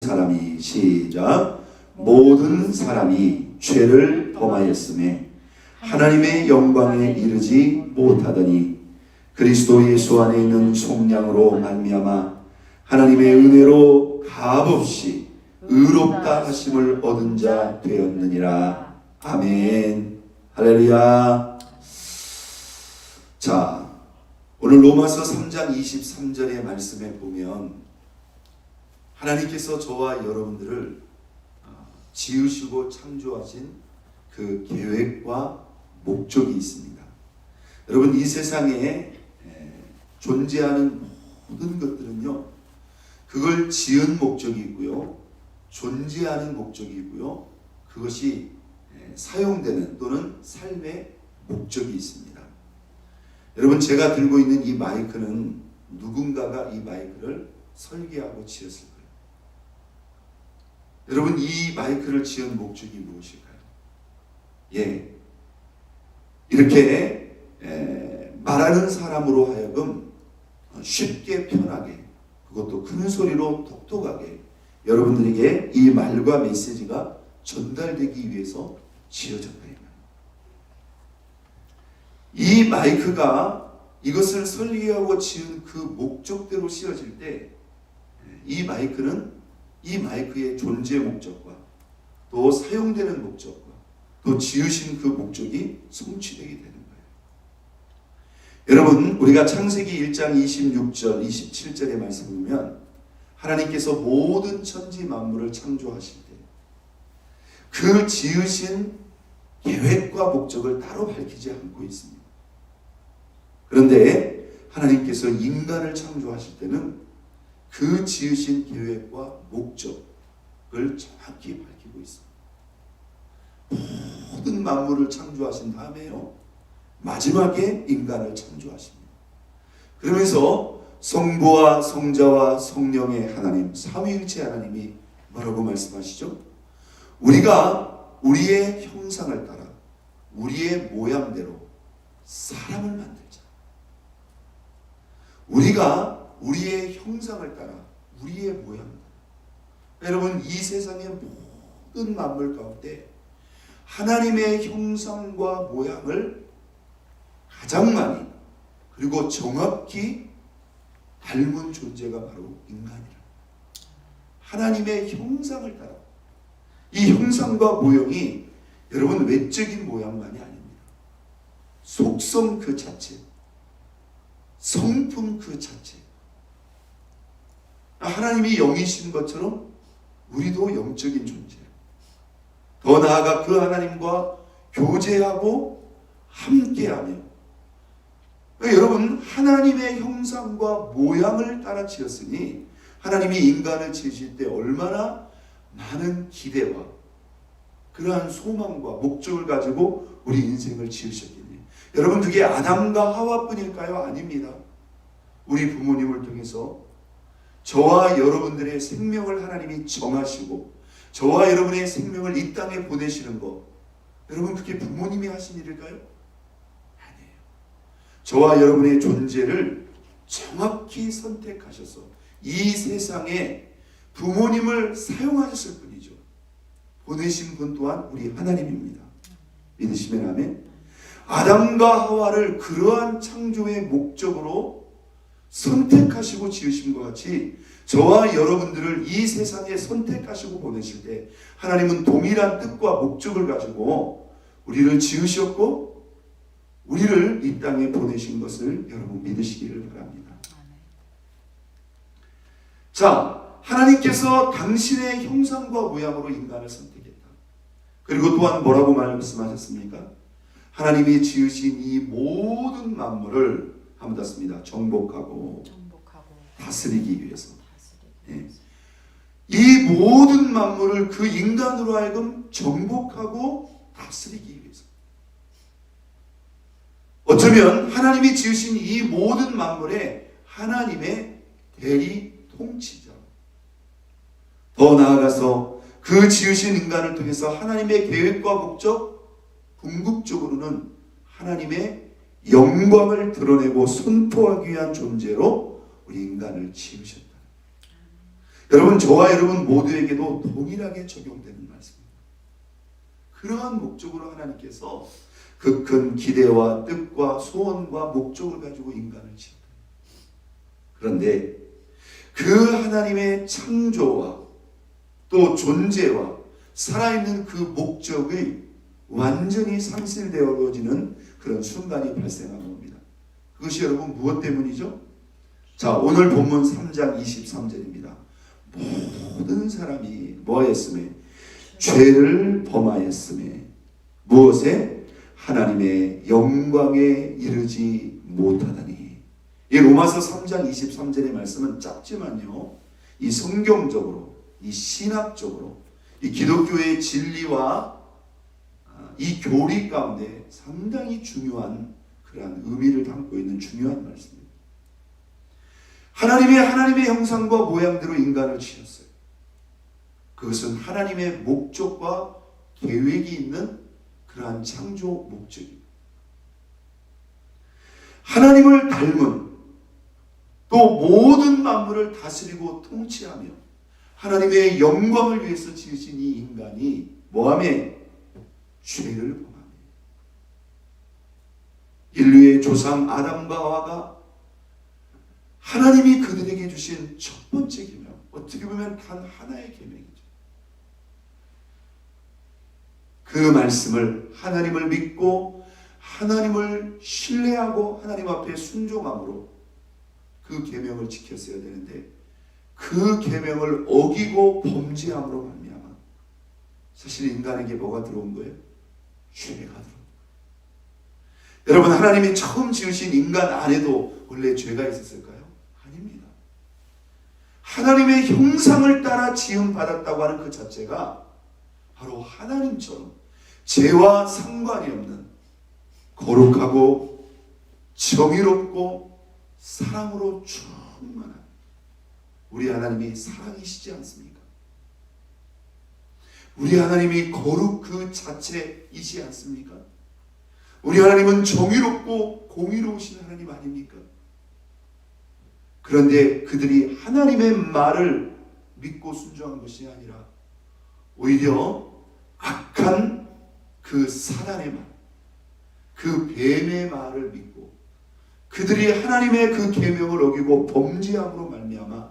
사람이 시작 모든 사람이 죄를 범하였음에 하나님의 영광에 이르지 못하더니 그리스도 예수 안에 있는 속량으로 말미암아 하나님의 은혜로 값없이 의롭다 하심을 얻은 자 되었느니라. 아멘. 할렐루야. 자, 오늘 로마서 3장 23절의 말씀에 보면 하나님께서 저와 여러분들을 지으시고 창조하신 그 계획과 목적이 있습니다. 여러분, 이 세상에 존재하는 모든 것들은요, 그걸 지은 목적이 있고요, 존재하는 목적이 있고요, 그것이 사용되는 또는 삶의 목적이 있습니다. 여러분, 제가 들고 있는 이 마이크는 누군가가 이 마이크를 설계하고 지었을 거예요. 여러분, 이 마이크를 지은 목적이 무엇일까요? 이렇게 말하는 사람으로 하여금 쉽게 편하게, 그것도 큰 소리로 똑똑하게 여러분들에게 이 말과 메시지가 전달되기 위해서 지어졌다. 이 마이크가 이것을 설계하고 지은 그 목적대로 씌워질 때 이 마이크는 이 마이크의 존재 목적과 또 사용되는 목적과 또 지으신 그 목적이 성취되게 되는 거예요. 여러분, 우리가 창세기 1장 26절 27절의 말씀을 보면 하나님께서 모든 천지 만물을 창조하실 때 그 지으신 계획과 목적을 따로 밝히지 않고 있습니다. 그런데 하나님께서 인간을 창조하실 때는 그 지으신 계획과 목적을 정확히 밝히고 있습니다. 모든 만물을 창조하신 다음에요, 마지막에 인간을 창조하십니다. 그러면서 성부와 성자와 성령의 하나님, 삼위일체 하나님이 뭐라고 말씀하시죠? 우리가 우리의 형상을 따라 우리의 모양대로 사람을 만들자. 우리가 우리의 형상을 따라 우리의 모양. 여러분, 이 세상의 모든 만물 가운데 하나님의 형상과 모양을 가장 많이 그리고 정확히 닮은 존재가 바로 인간이라. 하나님의 형상을 따라. 이 형상과 모형이 여러분 외적인 모양만이 아닙니다. 속성 그 자체, 성품 그 자체. 하나님이 영이신 것처럼 우리도 영적인 존재예요. 더 나아가 그 하나님과 교제하고 함께하며, 여러분, 하나님의 형상과 모양을 따라 지었으니 하나님이 인간을 지으실 때 얼마나 많은 기대와 그러한 소망과 목적을 가지고 우리 인생을 지으셨겠니? 여러분, 그게 아담과 하와뿐일까요? 아닙니다. 우리 부모님을 통해서 저와 여러분들의 생명을 하나님이 정하시고 저와 여러분의 생명을 이 땅에 보내시는 것, 여러분, 그게 부모님이 하신 일일까요? 아니에요. 저와 여러분의 존재를 정확히 선택하셔서 이 세상에 부모님을 사용하셨을 뿐이죠. 보내신 분 또한 우리 하나님입니다. 믿으시면 아멘. 아담과 하와를 그러한 창조의 목적으로 선택하시고 지으신 것 같이 저와 여러분들을 이 세상에 선택하시고 보내실 때 하나님은 동일한 뜻과 목적을 가지고 우리를 지으셨고 우리를 이 땅에 보내신 것을 여러분 믿으시기를 바랍니다. 자, 하나님께서 당신의 형상과 모양으로 인간을 선택했다. 그리고 또한 뭐라고 말씀하셨습니까? 하나님이 지으신 이 모든 만물을 한번 더 씁니다. 정복하고 다스리기 위해서. 이 모든 만물을 그 인간으로 하여금 정복하고 다스리기 위해서. 어쩌면 하나님이 지으신 이 모든 만물에 하나님의 대리 통치자. 더 나아가서 그 지으신 인간을 통해서 하나님의 계획과 목적, 궁극적으로는 하나님의 영광을 드러내고 선포하기 위한 존재로 우리 인간을 지으셨다. 여러분, 저와 여러분 모두에게도 동일하게 적용되는 말씀입니다. 그러한 목적으로 하나님께서 그 큰 기대와 뜻과 소원과 목적을 가지고 인간을 지었다. 그런데 그 하나님의 창조와 또 존재와 살아있는 그 목적이 완전히 상실되어지는 그런 순간이 발생한 겁니다. 그것이 여러분 무엇 때문이죠? 자, 오늘 본문 3장 23절입니다. 모든 사람이 뭐하였으며? 죄를 범하였으며 무엇에? 하나님의 영광에 이르지 못하다니. 이 로마서 3장 23절의 말씀은 짧지만요, 이 성경적으로, 이 신학적으로, 이 기독교의 진리와 이 교리 가운데 상당히 중요한 그러한 의미를 담고 있는 중요한 말씀입니다. 하나님의 형상과 모양대로 인간을 지었어요. 그것은 하나님의 목적과 계획이 있는 그러한 창조 목적입니다. 하나님을 닮은, 또 모든 만물을 다스리고 통치하며 하나님의 영광을 위해서 지으신 이 인간이 뭐하며? 죄를 범하며 인류의 조상 아담과 하와가 하나님이 그들에게 주신 첫 번째 계명, 어떻게 보면 단 하나의 계명이죠. 그 말씀을, 하나님을 믿고 하나님을 신뢰하고 하나님 앞에 순종함으로 그 계명을 지켰어야 되는데, 그 계명을 어기고 범죄함으로 말미암아 사실 인간에게 뭐가 들어온 거예요? 죄가 들어온 거예요. 여러분, 하나님이 처음 지으신 인간 안에도 원래 죄가 있었을까요? 아닙니다. 하나님의 형상을 따라 지음 받았다고 하는 그 자체가 바로 하나님처럼 죄와 상관이 없는 거룩하고 정의롭고 사랑으로 충만한 우리 하나님이 사랑이시지 않습니까? 우리 하나님이 거룩 그 자체이지 않습니까? 우리 하나님은 정의롭고 공의로우신 하나님 아닙니까? 그런데 그들이 하나님의 말을 믿고 순종한 것이 아니라 오히려 악한 그 사단의 말, 그 뱀의 말을 믿고 그들이 하나님의 그 계명을 어기고 범죄함으로 말미암아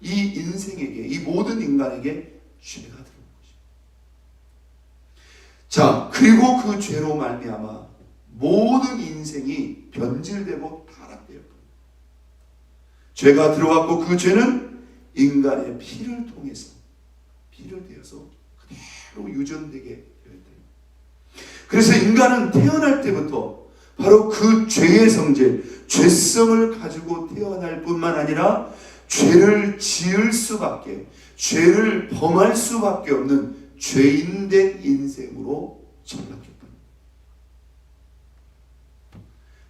이 인생에게, 이 모든 인간에게 죄가 들어온 것입니다. 자, 그리고 그 죄로 말미암아 모든 인생이 변질되고 타락되었고, 죄가 들어왔고 그 죄는 인간의 피를 통해서, 피를 대어서 그대로 유전되게 되었다. 그래서 인간은 태어날 때부터 바로 그 죄의 성질, 죄성을 가지고 태어날 뿐만 아니라 죄를 지을 수밖에, 죄를 범할 수밖에 없는 죄인된 인생으로 전락했다.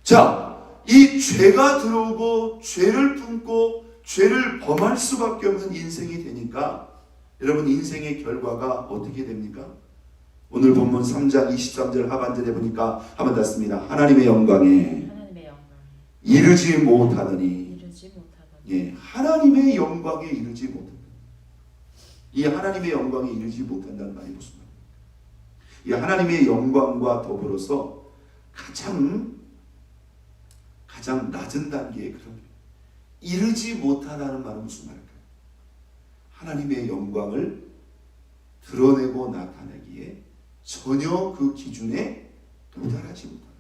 자, 이 죄가 들어오고 죄를 품고 죄를 범할 수밖에 없는 인생이 되니까 여러분, 인생의 결과가 어떻게 됩니까? 오늘 본문 3장 23절 하반절에 보니까 한번 닫습니다. 하나님의 영광에 이르지 못하더니. 예, 하나님의 영광에 이르지 못한다. 이 하나님의 영광에 이르지 못한다는 말이 무슨 말입니까? 이 하나님의 영광과 더불어서 가장 낮은 단계의 그런 이르지 못하다는 말은 무슨 말일까요? 하나님의 영광을 드러내고 나타내기에 전혀 그 기준에 도달하지 못하다.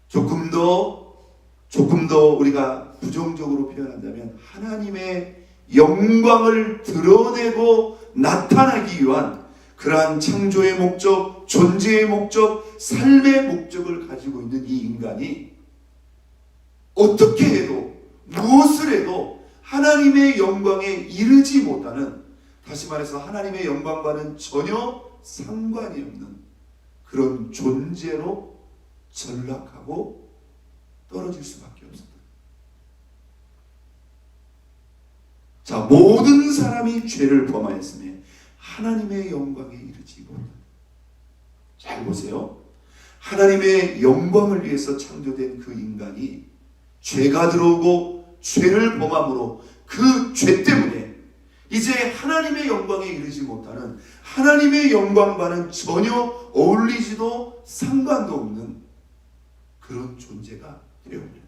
조금 더 우리가 부정적으로 표현한다면 하나님의 영광을 드러내고 나타나기 위한 그러한 창조의 목적, 존재의 목적, 삶의 목적을 가지고 있는 이 인간이 어떻게 해도, 무엇을 해도 하나님의 영광에 이르지 못하는, 다시 말해서 하나님의 영광과는 전혀 상관이 없는 그런 존재로 전락하고 떨어질 수밖에 없었다. 자, 모든 사람이 죄를 범하였으며 하나님의 영광에 이르지 못한다. 잘 보세요. 하나님의 영광을 위해서 창조된 그 인간이 죄가 들어오고 죄를 범함으로 그 죄 때문에 이제 하나님의 영광에 이르지 못하는, 하나님의 영광과는 전혀 어울리지도 상관도 없는 그런 존재가 되어버린다.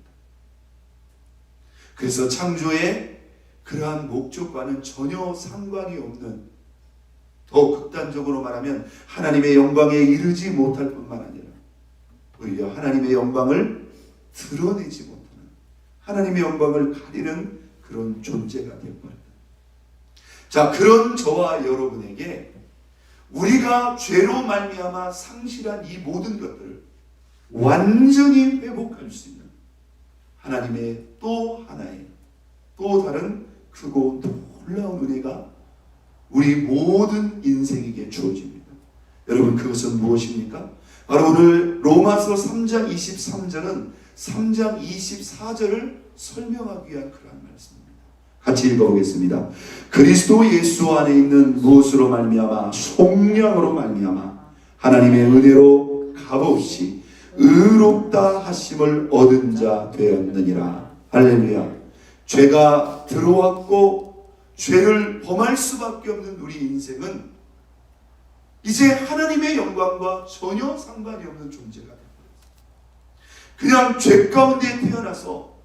그래서 창조의 그러한 목적과는 전혀 상관이 없는, 더 극단적으로 말하면 하나님의 영광에 이르지 못할 뿐만 아니라 오히려 하나님의 영광을 드러내지 못하는, 하나님의 영광을 가리는 그런 존재가 되어버린다. 자, 그런 저와 여러분에게 우리가 죄로 말미암아 상실한 이 모든 것들을 완전히 회복할 수 있는 하나님의 또 하나의 또 다른 크고 놀라운 은혜가 우리 모든 인생에게 주어집니다. 여러분, 그것은 무엇입니까? 바로 오늘 로마서 3장 23절은 3장 24절을 설명하기 위한 그러한 말씀입니다. 같이 읽어보겠습니다. 그리스도 예수 안에 있는 무엇으로 말미암아? 속량으로 말미암아 하나님의 은혜로 값없이 의롭다 하심을 얻은 자 되었느니라. 할렐루야. 죄가 들어왔고 죄를 범할 수밖에 없는 우리 인생은 이제 하나님의 영광과 전혀 상관이 없는 존재가 됩니다. 그냥 죄 가운데 태어나서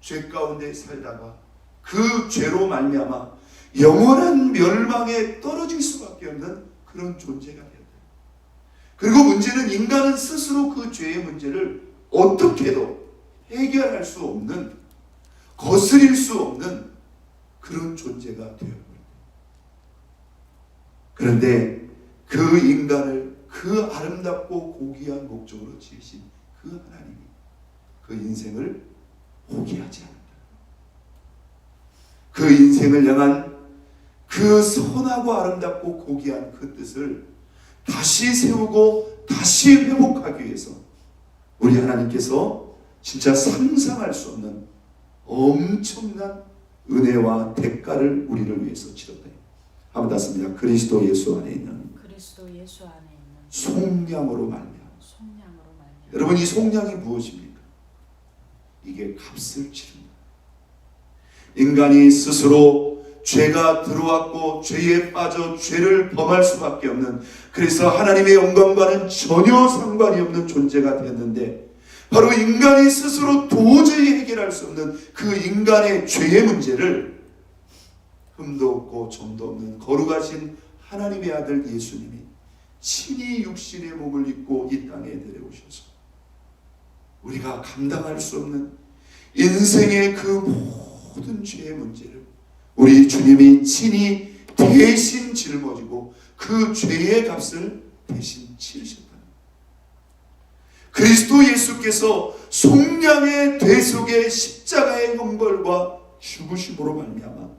죄 가운데 살다가 그 죄로 말미암아 영원한 멸망에 떨어질 수밖에 없는 그런 존재가 되었다. 그리고 문제는 인간은 스스로 그 죄의 문제를 어떻게도 해결할 수 없는, 거스릴 수 없는 그런 존재가 되어버립니다. 그런데 그 인간을 그 아름답고 고귀한 목적으로 지으신 그 하나님이 그 인생을 포기하지 않는다. 그 인생을 향한 그 선하고 아름답고 고귀한 그 뜻을 다시 세우고 다시 회복하기 위해서 우리 하나님께서 진짜 상상할 수 없는 엄청난 은혜와 대가를 우리를 위해서 치렀다. 한번 닿습니다. 그리스도 예수 안에 있는 속량으로 말미암아. 여러분, 이 속량이 무엇입니까? 이게 값을 치릅니다. 인간이 스스로 죄가 들어왔고 죄에 빠져 죄를 범할 수밖에 없는, 그래서 하나님의 영광과는 전혀 상관이 없는 존재가 되었는데, 바로 인간이 스스로 도저히 해결할 수 없는 그 인간의 죄의 문제를 흠도 없고 점도 없는 거룩하신 하나님의 아들 예수님이 친히 육신의 몸을 입고 이 땅에 내려오셔서 우리가 감당할 수 없는 인생의 그 모든 죄의 문제를 우리 주님이 친히 대신 짊어지고 그 죄의 값을 대신 치르셨다. 그리스도 예수께서 속량의 대속의 십자가의 형벌과 죽으심으로 말미암아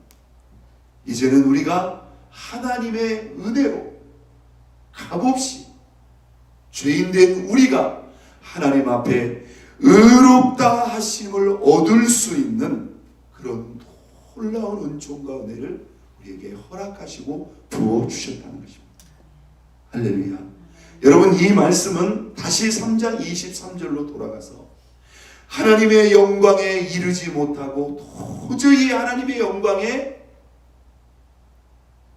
이제는 우리가 하나님의 은혜로 값없이 죄인된 우리가 하나님 앞에 의롭다 하심을 얻을 수 있는 그런 놀라운 은총과 은혜를 우리에게 허락하시고 부어주셨다는 것입니다. 할렐루야. 여러분, 이 말씀은 다시 3장 23절로 돌아가서 하나님의 영광에 이르지 못하고 도저히 하나님의 영광에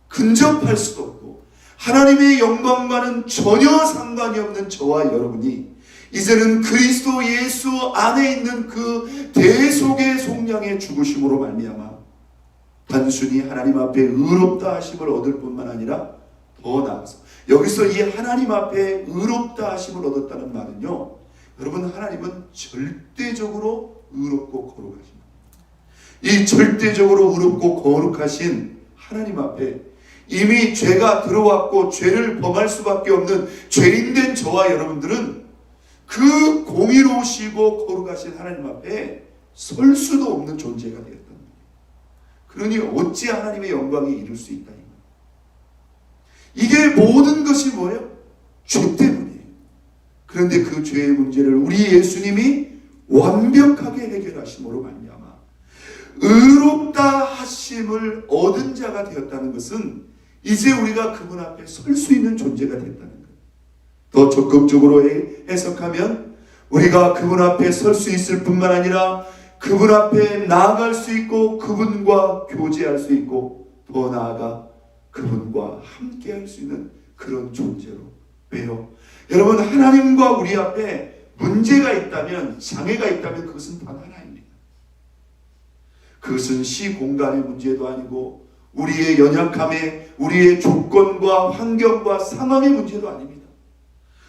근접할 수도 없고 하나님의 영광과는 전혀 상관이 없는 저와 여러분이 이제는 그리스도 예수 안에 있는 그 대속의 속량의 죽으심으로 말미암아 단순히 하나님 앞에 의롭다 하심을 얻을 뿐만 아니라 더 나아가서 여기서 이 하나님 앞에 의롭다 하심을 얻었다는 말은요, 여러분, 하나님은 절대적으로 의롭고 거룩하십니다. 이 절대적으로 의롭고 거룩하신 하나님 앞에 이미 죄가 들어왔고 죄를 범할 수밖에 없는 죄인된 저와 여러분들은 그 공의로우시고 거룩하신 하나님 앞에 설 수도 없는 존재가 되었다는 거예요. 그러니 어찌 하나님의 영광에 이를 수 있다니. 이게 모든 것이 뭐예요? 죄 때문이에요. 그런데 그 죄의 문제를 우리 예수님이 완벽하게 해결하심으로 말미암아 의롭다 하심을 얻은 자가 되었다는 것은 이제 우리가 그분 앞에 설 수 있는 존재가 됐다는 거예요. 더 적극적으로 해석하면 우리가 그분 앞에 설 수 있을 뿐만 아니라 그분 앞에 나아갈 수 있고 그분과 교제할 수 있고 더 나아가 그분과 함께 할 수 있는 그런 존재로. 왜요? 여러분, 하나님과 우리 앞에 문제가 있다면, 장애가 있다면 그것은 단 하나입니다. 그것은 시공간의 문제도 아니고 우리의 연약함에, 우리의 조건과 환경과 상황의 문제도 아닙니다.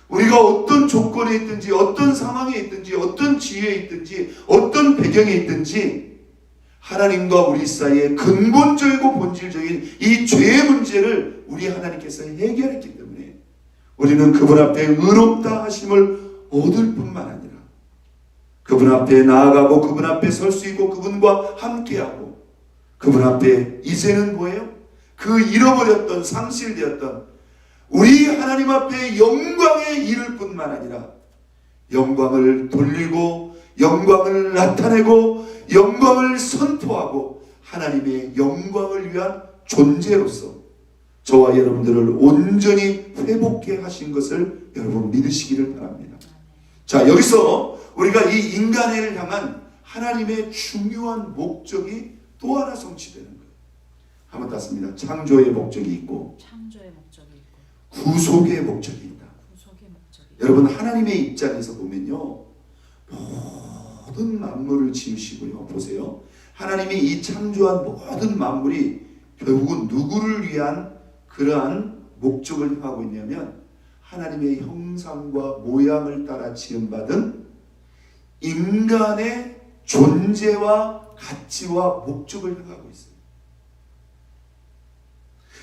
우리가 어떤 조건에 있든지, 어떤 상황에 있든지, 어떤 지위에 있든지, 어떤 배경에 있든지 하나님과 우리 사이에 근본적이고 본질적인 이 죄의 문제를 우리 하나님께서 해결했기 때문에 우리는 그분 앞에 의롭다 하심을 얻을 뿐만 아니라 그분 앞에 나아가고 그분 앞에 설 수 있고 그분과 함께하고 그분 앞에 이제는 뭐예요? 그 잃어버렸던, 상실되었던 우리 하나님 앞에 영광에 이를 뿐만 아니라 영광을 돌리고 영광을 나타내고 영광을 선포하고 하나님의 영광을 위한 존재로서 저와 여러분들을 온전히 회복해 하신 것을 여러분 믿으시기를 바랍니다. 자, 여기서 우리가 이 인간을 향한 하나님의 중요한 목적이 또 하나 성취되는 거예요. 한번 땄습니다. 창조의 목적이 있고 구속의 목적이 있다. 여러분, 하나님의 입장에서 보면요, 모든 만물을 지으시고요, 보세요. 하나님이 이 창조한 모든 만물이 결국은 누구를 위한 그러한 목적을 향하고 있냐면 하나님의 형상과 모양을 따라 지음받은 인간의 존재와 가치와 목적을 향하고 있어요.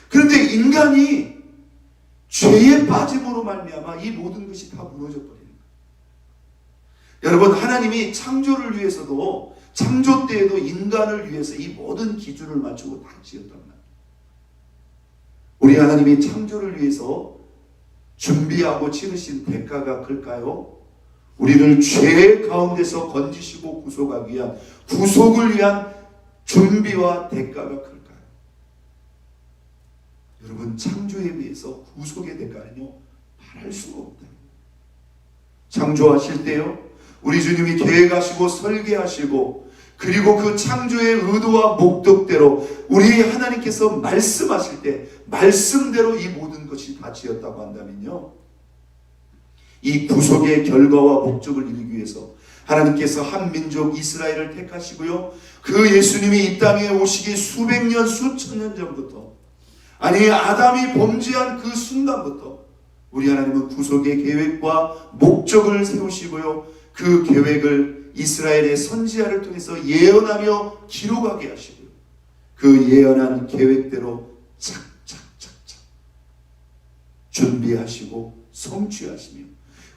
그런데 인간이 죄에 빠짐으로 말미암아 이 모든 것이 다 무너져 버리는 거예요. 여러분, 하나님이 창조를 위해서도 창조 때에도 인간을 위해서 이 모든 기준을 맞추고 다 지었단 말이에요. 우리 하나님이 창조를 위해서 준비하고 치르신 대가가 클까요? 우리를 죄 가운데서 건지시고 구속하기 위한, 구속을 위한 준비와 대가가 클까요? 여러분, 창조에 비해서 구속의 대가는요, 말할 수가 없다. 창조하실 때요, 우리 주님이 계획하시고 설계하시고 그리고 그 창조의 의도와 목적대로 우리 하나님께서 말씀하실 때 말씀대로 이 모든 것이 다 지었다고 한다면요, 이 구속의 결과와 목적을 이루기 위해서 하나님께서 한 민족 이스라엘을 택하시고요, 그 예수님이 이 땅에 오시기 수백 년 수천 년 전부터, 아니 아담이 범죄한 그 순간부터 우리 하나님은 구속의 계획과 목적을 세우시고요, 그 계획을 이스라엘의 선지자를 통해서 예언하며 기록하게 하시고요, 그 예언한 계획대로 착착착착 준비하시고 성취하시며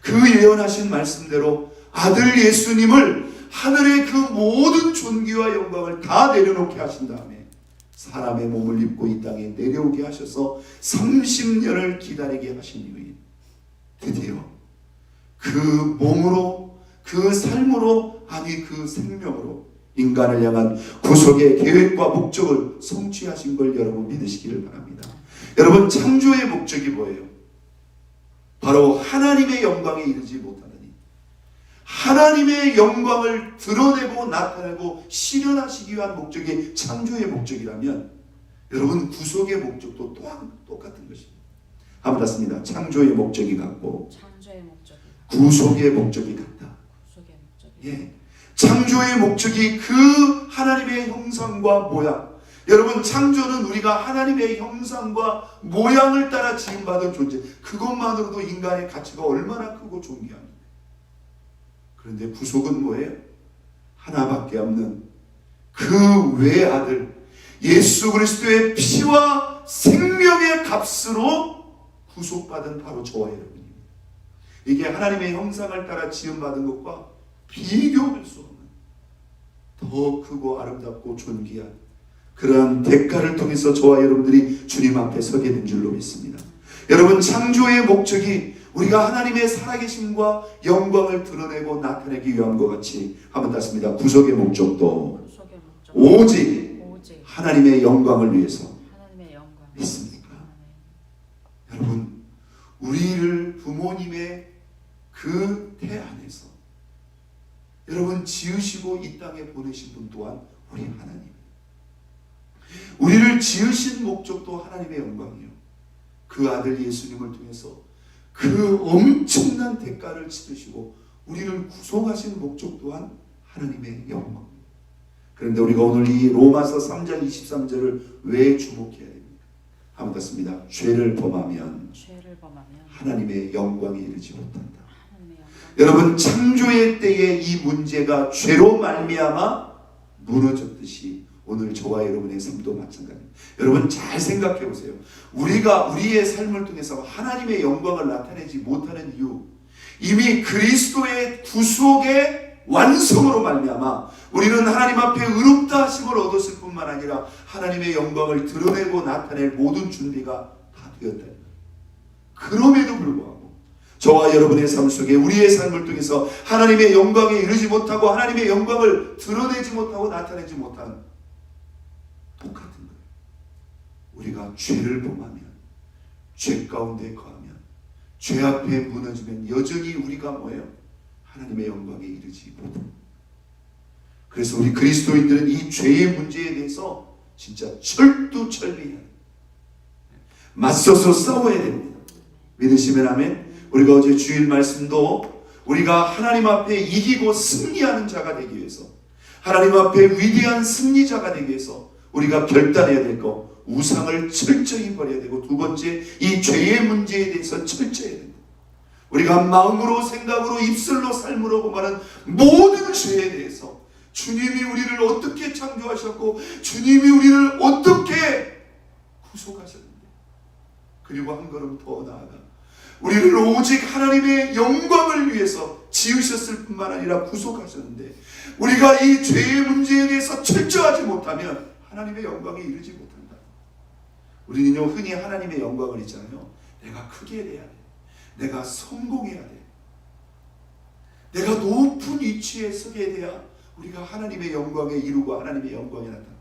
그 예언하신 말씀대로 아들 예수님을 하늘의 그 모든 존귀와 영광을 다 내려놓게 하신 다음에 사람의 몸을 입고 이 땅에 내려오게 하셔서 30년을 기다리게 하신 이후에 드디어 그 몸으로, 그 삶으로, 아니 그 생명으로 인간을 향한 구속의 계획과 목적을 성취하신 걸 여러분 믿으시기를 바랍니다. 여러분, 창조의 목적이 뭐예요? 바로 하나님의 영광에 이르지 못하느니 하나님의 영광을 드러내고 나타내고 실현하시기 위한 목적이 창조의 목적이라면 여러분, 구속의 목적도 또한 똑같은 것입니다. 한번 닿습니다. 창조의 목적이 같고 구속의 목적이 같다. 예, 창조의 목적이 그 하나님의 형상과 모양. 여러분, 창조는 우리가 하나님의 형상과 모양을 따라 지음받은 존재, 그것만으로도 인간의 가치가 얼마나 크고 존귀합니까? 그런데 구속은 뭐예요? 하나밖에 없는 그 외아들 예수 그리스도의 피와 생명의 값으로 구속받은 바로 저와 여러분입니다. 이게 하나님의 형상을 따라 지음받은 것과 비교할 수 없는 더 크고 아름답고 존귀한 그러한 대가를 통해서 저와 여러분들이 주님 앞에 서게 된 줄로 믿습니다. 여러분, 창조의 목적이 우리가 하나님의 살아계심과 영광을 드러내고 나타내기 위한 것 같이 한번 땄습니다. 구속의 목적도 오직 하나님의 영광을 위해서 믿습니까? 여러분, 우리를 부모님의 그 태 안에서 여러분, 지으시고 이 땅에 보내신 분 또한 우리 하나님. 우리를 지으신 목적도 하나님의 영광이요. 그 아들 예수님을 통해서 그 엄청난 대가를 치르시고 우리를 구속하신 목적 또한 하나님의 영광. 그런데 우리가 오늘 이 로마서 3장 23절을 왜 주목해야 됩니까? 한번 더 죄를 범하면 하나님의 영광에 이르지 못한다. 여러분, 창조의 때에 이 문제가 죄로 말미암아 무너졌듯이 오늘 저와 여러분의 삶도 마찬가지입니다. 여러분, 잘 생각해 보세요. 우리가 우리의 삶을 통해서 하나님의 영광을 나타내지 못하는 이유, 이미 그리스도의 구속의 완성으로 말미암아 우리는 하나님 앞에 의롭다 하심을 얻었을 뿐만 아니라 하나님의 영광을 드러내고 나타낼 모든 준비가 다 되었다. 그럼에도 불구하고 저와 여러분의 삶 속에 우리의 삶을 통해서 하나님의 영광에 이르지 못하고 하나님의 영광을 드러내지 못하고 나타내지 못한 똑같은 거예요. 우리가 죄를 범하면, 죄 가운데 거하면, 죄 앞에 무너지면 여전히 우리가 뭐예요? 하나님의 영광에 이르지 못합니다. 그래서 우리 그리스도인들은 이 죄의 문제에 대해서 진짜 철두철미해야 돼요. 맞서서 싸워야 됩니다. 믿으시면 아멘. 우리가 어제 주일 말씀도 우리가 하나님 앞에 이기고 승리하는 자가 되기 위해서, 하나님 앞에 위대한 승리자가 되기 위해서 우리가 결단해야 될 거, 우상을 철저히 버려야 되고, 두 번째, 이 죄의 문제에 대해서 철저해야 됩니다. 우리가 마음으로, 생각으로, 입술로, 삶으로 범하는 모든 죄에 대해서 주님이 우리를 어떻게 창조하셨고 주님이 우리를 어떻게 구속하셨는데, 그리고 한 걸음 더 나아가 우리를 오직 하나님의 영광을 위해서 지으셨을 뿐만 아니라 구속하셨는데, 우리가 이 죄의 문제에 대해서 철저하지 못하면 하나님의 영광에 이르지 못한다. 우리는요, 흔히 하나님의 영광을 있잖아요. 내가 크게 돼야 돼. 내가 성공해야 돼. 내가 높은 위치에 서게 돼야 우리가 하나님의 영광에 이루고 하나님의 영광에 나타나.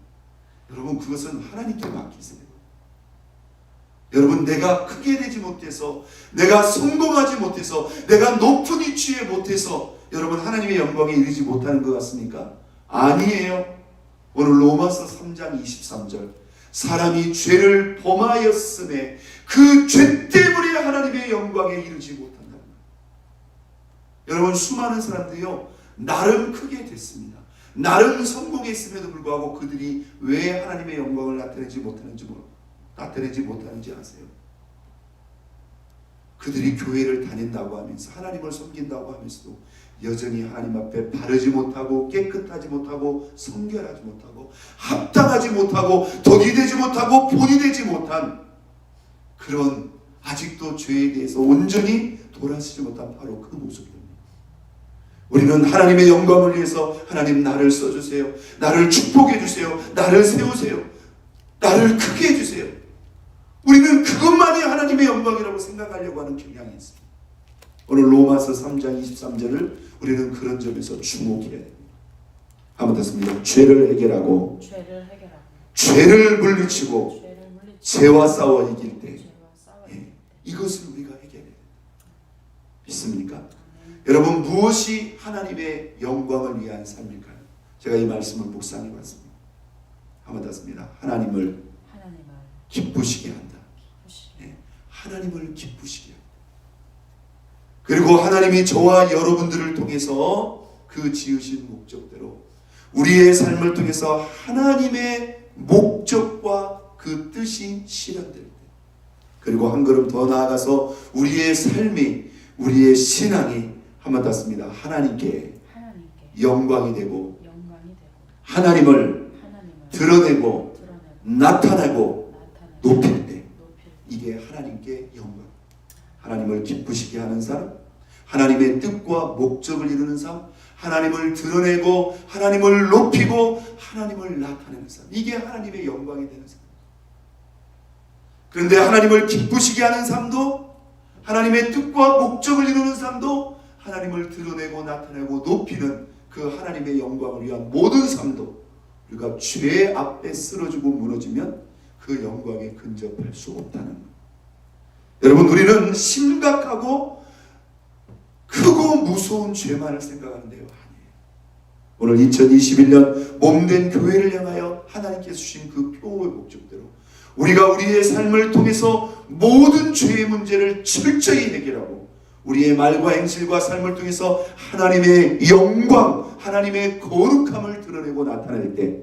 여러분, 그것은 하나님께 맡기세요. 여러분, 내가 크게 되지 못해서, 내가 성공하지 못해서, 내가 높은 위치에 못해서 여러분 하나님의 영광에 이르지 못하는 것 같습니까? 아니에요. 오늘 로마서 3장 23절, 사람이 죄를 범하였음에 그 죄 때문에 하나님의 영광에 이르지 못한다. 여러분, 수많은 사람들이요, 나름 크게 됐습니다. 나름 성공했음에도 불구하고 그들이 왜 하나님의 영광을 나타내지 못하는지 아세요? 그들이 교회를 다닌다고 하면서 하나님을 섬긴다고 하면서도 여전히 하나님 앞에 바르지 못하고 깨끗하지 못하고 성결하지 못하고 합당하지 못하고 덕이 되지 못하고 본이 되지 못한 그런, 아직도 죄에 대해서 온전히 돌아서지 못한 바로 그 모습입니다. 우리는 하나님의 영광을 위해서, 하나님 나를 써주세요, 나를 축복해 주세요, 나를 세우세요, 나를 크게 해주세요. 우리는 그것만이 하나님의 영광이라고 생각하려고 하는 경향이 있습니다. 오늘 로마서 3장 23절을 우리는 그런 점에서 주목해야 됩니다. 한번 듣습니다. 죄를 해결하고 죄를 물리치고 죄와 싸워 이길 때, 이것을 우리가 해결해야 됩니다. 믿습니까? 여러분, 무엇이 하나님의 영광을 위한 삶일까요? 제가 이 말씀을 묵상해 봤습니다. 한번 듣습니다. 하나님을 기쁘시게 한다. 하나님을 기쁘시게 한다. 그리고 하나님이 저와 여러분들을 통해서 그 지으신 목적대로 우리의 삶을 통해서 하나님의 목적과 그 뜻이 실현될 때, 그리고 한 걸음 더 나아가서 우리의 삶이, 우리의 신앙이 한번 닿습니다. 하나님께 영광이 되고 하나님을 드러내고 나타내고 높일 때, 이게 하나님께 영광, 하나님을 기쁘시게 하는 삶, 하나님의 뜻과 목적을 이루는 삶, 하나님을 드러내고 하나님을 높이고 하나님을 나타내는 삶, 이게 하나님의 영광이 되는 삶. 그런데 하나님을 기쁘시게 하는 삶도, 하나님의 뜻과 목적을 이루는 삶도, 하나님을 드러내고 나타내고 높이는 그 하나님의 영광을 위한 모든 삶도 우리가 죄 앞에 쓰러지고 무너지면 그 영광에 근접할 수 없다는 것. 여러분, 우리는 심각하고 크고 무서운 죄만을 생각하는데요, 아니에요. 오늘 2021년 몸된 교회를 향하여 하나님께서 주신 그 표의 목적대로 우리가 우리의 삶을 통해서 모든 죄의 문제를 철저히 해결하고 우리의 말과 행실과 삶을 통해서 하나님의 영광, 하나님의 거룩함을 드러내고 나타낼 때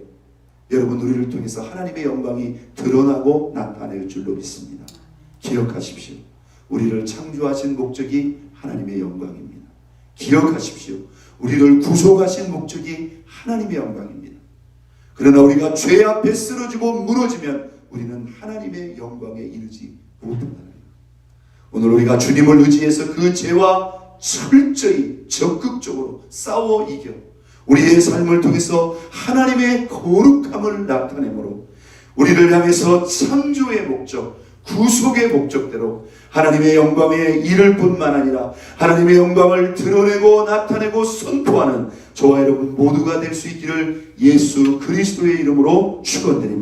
여러분 우리를 통해서 하나님의 영광이 드러나고 나타낼 줄로 믿습니다. 기억하십시오. 우리를 창조하신 목적이 하나님의 영광입니다. 기억하십시오. 우리를 구속하신 목적이 하나님의 영광입니다. 그러나 우리가 죄 앞에 쓰러지고 무너지면 우리는 하나님의 영광에 이르지 못한다는 거예요. 오늘 우리가 주님을 의지해서 그 죄와 철저히 적극적으로 싸워 이겨 우리의 삶을 통해서 하나님의 거룩함을 나타내므로 우리를 향해서 창조의 목적, 구속의 목적대로 하나님의 영광에 이를 뿐만 아니라 하나님의 영광을 드러내고 나타내고 선포하는 저와 여러분 모두가 될 수 있기를 예수 그리스도의 이름으로 축원드립니다.